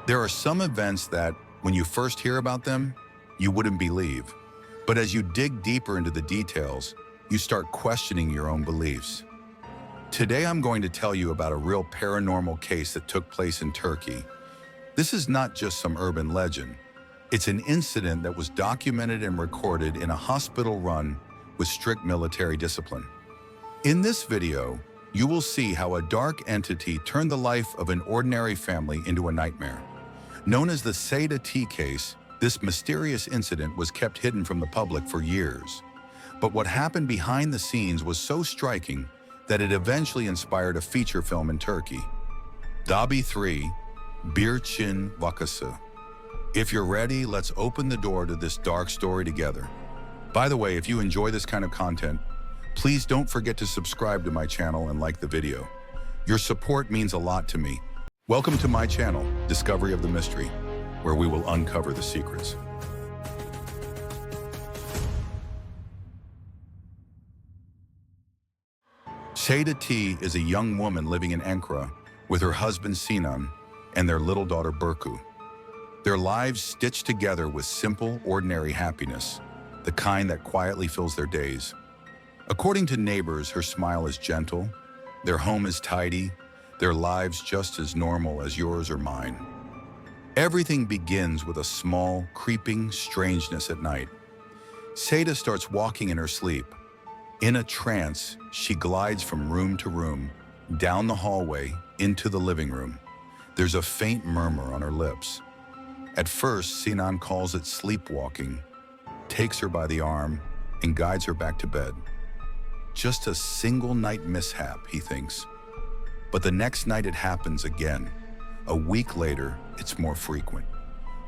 There are some events that, when you first hear about them, you wouldn't believe. But as you dig deeper into the details, you start questioning your own beliefs. Today I'm going to tell you about a real paranormal case that took place in Turkey. This is not just some urban legend. It's an incident that was documented and recorded in a hospital run with strict military discipline. In this video, you will see how a dark entity turned the life of an ordinary family into a nightmare. Known as the Ceyda T case, this mysterious incident was kept hidden from the public for years. But what happened behind the scenes was so striking that it eventually inspired a feature film in Turkey. Dabbe 3, Bir Cin Vakası. If you're ready, let's open the door to this dark story together. By the way, if you enjoy this kind of content, please don't forget to subscribe to my channel and like the video. Your support means a lot to me. Welcome to my channel, Discovery of the Mystery, where we will uncover the secrets. Ceyda T is a young woman living in Ankara with her husband Sinan and their little daughter Burcu. Their lives stitched together with simple, ordinary happiness, the kind that quietly fills their days. According to neighbors, her smile is gentle, their home is tidy, their lives just as normal as yours or mine. Everything begins with a small, creeping strangeness at night. Ceyda starts walking in her sleep. In a trance, she glides from room to room, down the hallway, into the living room. There's a faint murmur on her lips. At first, Sinan calls it sleepwalking, takes her by the arm, and guides her back to bed. Just a single night mishap, he thinks. But the next night it happens again. A week later, it's more frequent.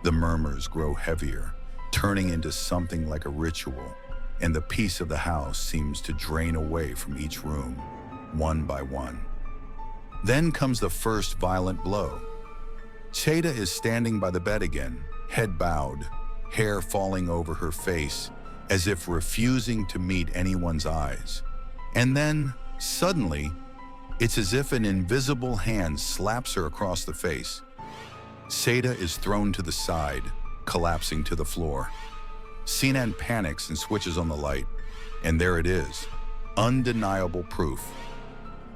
The murmurs grow heavier, turning into something like a ritual, and the peace of the house seems to drain away from each room, one by one. Then comes the first violent blow. Ceyda is standing by the bed again, head bowed, hair falling over her face, as if refusing to meet anyone's eyes. And then, suddenly, it's as if an invisible hand slaps her across the face. Ceyda is thrown to the side, collapsing to the floor. Sinan panics and switches on the light, and there it is, undeniable proof.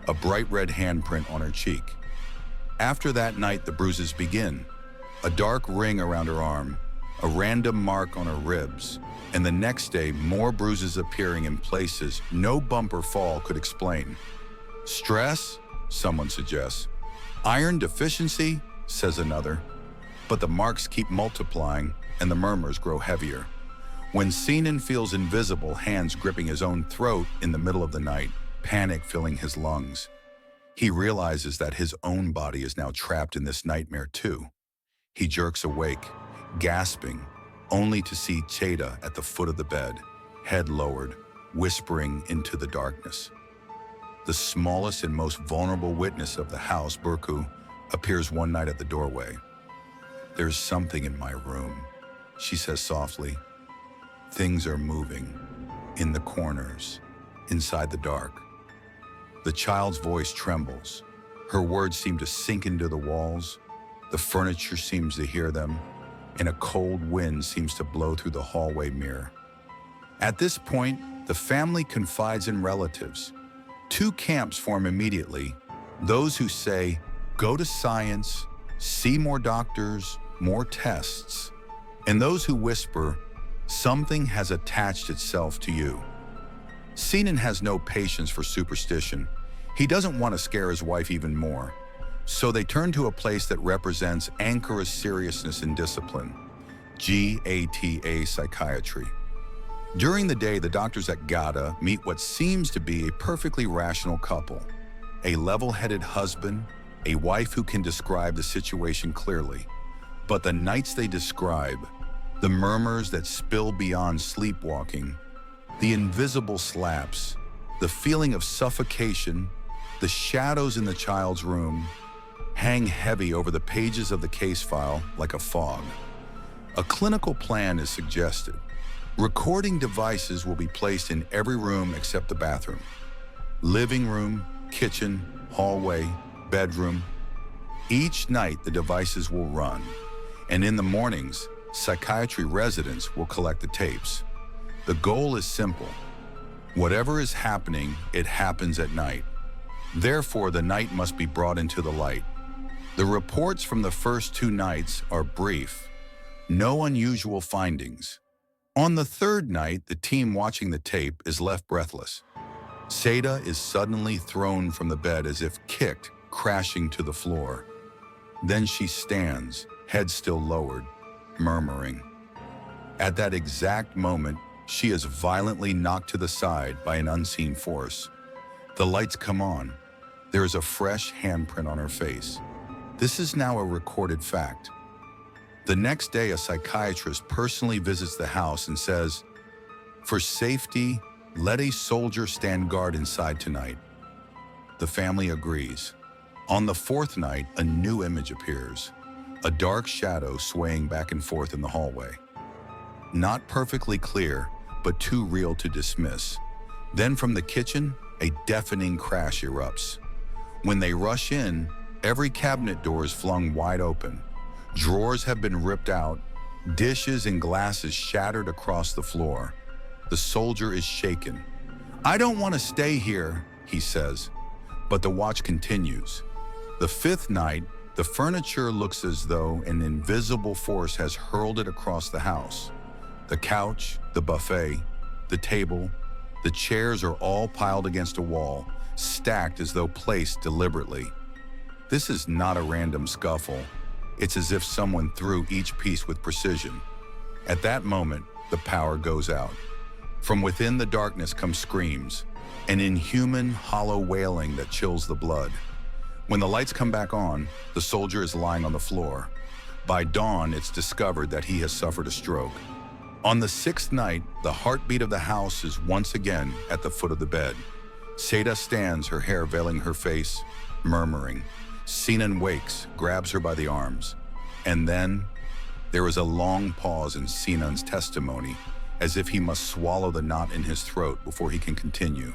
A bright red handprint on her cheek. After that night, the bruises begin. A dark ring around her arm, a random mark on her ribs, and the next day, more bruises appearing in places no bump or fall could explain. Stress? Someone suggests. Iron deficiency? Says another. But the marks keep multiplying, and the murmurs grow heavier. When Sinan feels invisible hands gripping his own throat in the middle of the night, panic filling his lungs, he realizes that his own body is now trapped in this nightmare too. He jerks awake, gasping, only to see Ceyda at the foot of the bed, head lowered, whispering into the darkness. The smallest and most vulnerable witness of the house, Burcu, appears one night at the doorway. "There's something in my room," she says softly. "Things are moving, in the corners, inside the dark." The child's voice trembles. Her words seem to sink into the walls. The furniture seems to hear them, and a cold wind seems to blow through the hallway mirror. At this point, the family confides in relatives. Two camps form immediately. Those who say, go to science, see more doctors, more tests. And those who whisper, something has attached itself to you. Sinan has no patience for superstition. He doesn't want to scare his wife even more. So they turn to a place that represents Ankara's seriousness and discipline, GATA psychiatry. During the day, the doctors at GATA meet what seems to be a perfectly rational couple, a level-headed husband, a wife who can describe the situation clearly. But the nights they describe, the murmurs that spill beyond sleepwalking, the invisible slaps, the feeling of suffocation, the shadows in the child's room, hang heavy over the pages of the case file like a fog. A clinical plan is suggested. Recording devices will be placed in every room except the bathroom. Living room, kitchen, hallway, bedroom. Each night, the devices will run, and in the mornings, psychiatry residents will collect the tapes. The goal is simple. Whatever is happening, it happens at night. Therefore, the night must be brought into the light. The reports from the first 2 nights are brief. No unusual findings. On the 3rd night, the team watching the tape is left breathless. Ceyda is suddenly thrown from the bed as if kicked, crashing to the floor. Then she stands, head still lowered, murmuring. At that exact moment, she is violently knocked to the side by an unseen force. The lights come on. There is a fresh handprint on her face. This is now a recorded fact. The next day, a psychiatrist personally visits the house and says, "For safety, let a soldier stand guard inside tonight." The family agrees. On the 4th night, a new image appears, a dark shadow swaying back and forth in the hallway. Not perfectly clear, but too real to dismiss. Then from the kitchen, a deafening crash erupts. When they rush in, every cabinet door is flung wide open. Drawers have been ripped out, dishes and glasses shattered across the floor. The soldier is shaken. "I don't want to stay here," he says, but the watch continues. The 5th night, the furniture looks as though an invisible force has hurled it across the house. The couch, the buffet, the table, the chairs are all piled against a wall, stacked as though placed deliberately. This is not a random scuffle. It's as if someone threw each piece with precision. At that moment, the power goes out. From within the darkness come screams, an inhuman, hollow wailing that chills the blood. When the lights come back on, the soldier is lying on the floor. By dawn, it's discovered that he has suffered a stroke. On the 6th night, the heartbeat of the house is once again at the foot of the bed. Ceyda stands, her hair veiling her face, murmuring. Sinan wakes, grabs her by the arms. And then, there is a long pause in Sinan's testimony, as if he must swallow the knot in his throat before he can continue.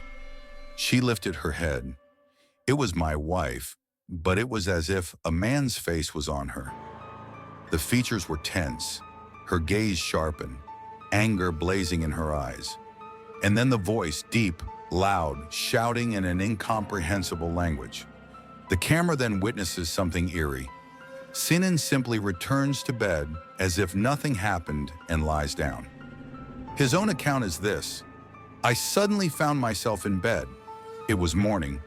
She lifted her head. It was my wife, but it was as if a man's face was on her. The features were tense, her gaze sharpened, anger blazing in her eyes. And then the voice, deep, loud, shouting in an incomprehensible language. The camera then witnesses something eerie. Sinan simply returns to bed as if nothing happened and lies down. His own account is this: "I suddenly found myself in bed. It was morning.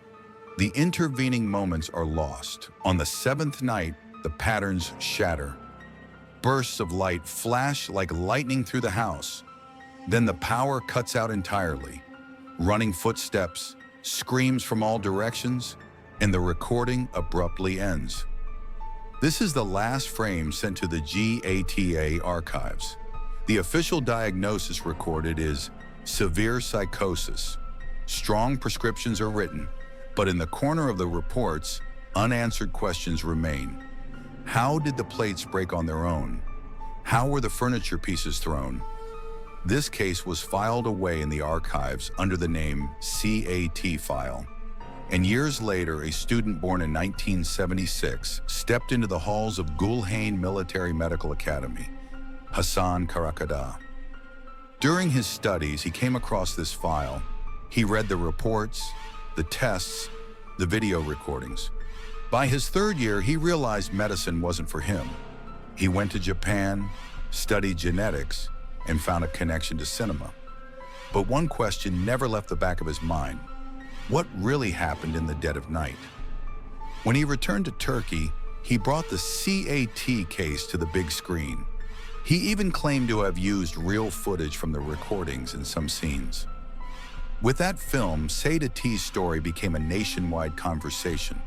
The intervening moments are lost. On the 7th night, the patterns shatter. Bursts of light flash like lightning through the house. Then the power cuts out entirely. Running footsteps, screams from all directions, and the recording abruptly ends." This is the last frame sent to the GATA archives. The official diagnosis recorded is severe psychosis. Strong prescriptions are written, but in the corner of the reports, unanswered questions remain. How did the plates break on their own? How were the furniture pieces thrown? This case was filed away in the archives under the name CAT file. And years later, a student born in 1976 stepped into the halls of Gulhane Military Medical Academy, Hasan Karakada. During his studies, he came across this file. He read the reports, the tests, the video recordings. By his 3rd year, he realized medicine wasn't for him. He went to Japan, studied genetics, and found a connection to cinema. But one question never left the back of his mind. What really happened in the dead of night? When he returned to Turkey, he brought the CAT case to the big screen. He even claimed to have used real footage from the recordings in some scenes. With that film, Ceyda T's story became a nationwide conversation.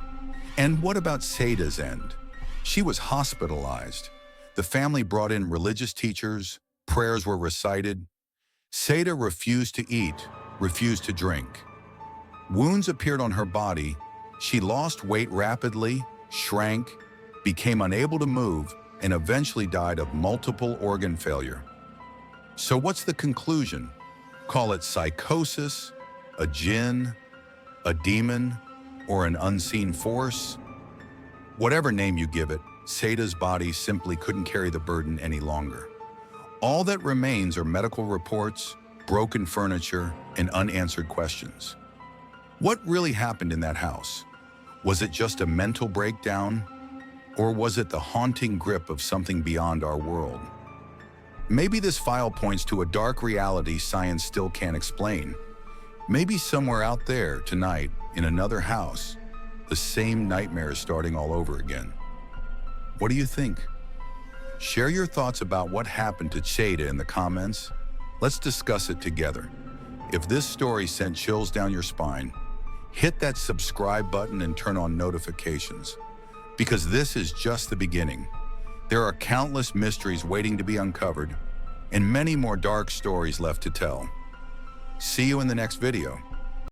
And what about Ceyda's end? She was hospitalized. The family brought in religious teachers, prayers were recited. Ceyda refused to eat, refused to drink. Wounds appeared on her body. She lost weight rapidly, shrank, became unable to move, and eventually died of multiple organ failure. So what's the conclusion? Call it psychosis, a jinn, a demon, or an unseen force? Whatever name you give it, Ceyda's body simply couldn't carry the burden any longer. All that remains are medical reports, broken furniture, and unanswered questions. What really happened in that house? Was it just a mental breakdown? Or was it the haunting grip of something beyond our world? Maybe this file points to a dark reality science still can't explain. Maybe somewhere out there tonight, in another house, the same nightmare is starting all over again. What do you think? Share your thoughts about what happened to Ceyda in the comments. Let's discuss it together. If this story sent chills down your spine, hit that subscribe button and turn on notifications, because this is just the beginning. There are countless mysteries waiting to be uncovered, and many more dark stories left to tell. See you in the next video.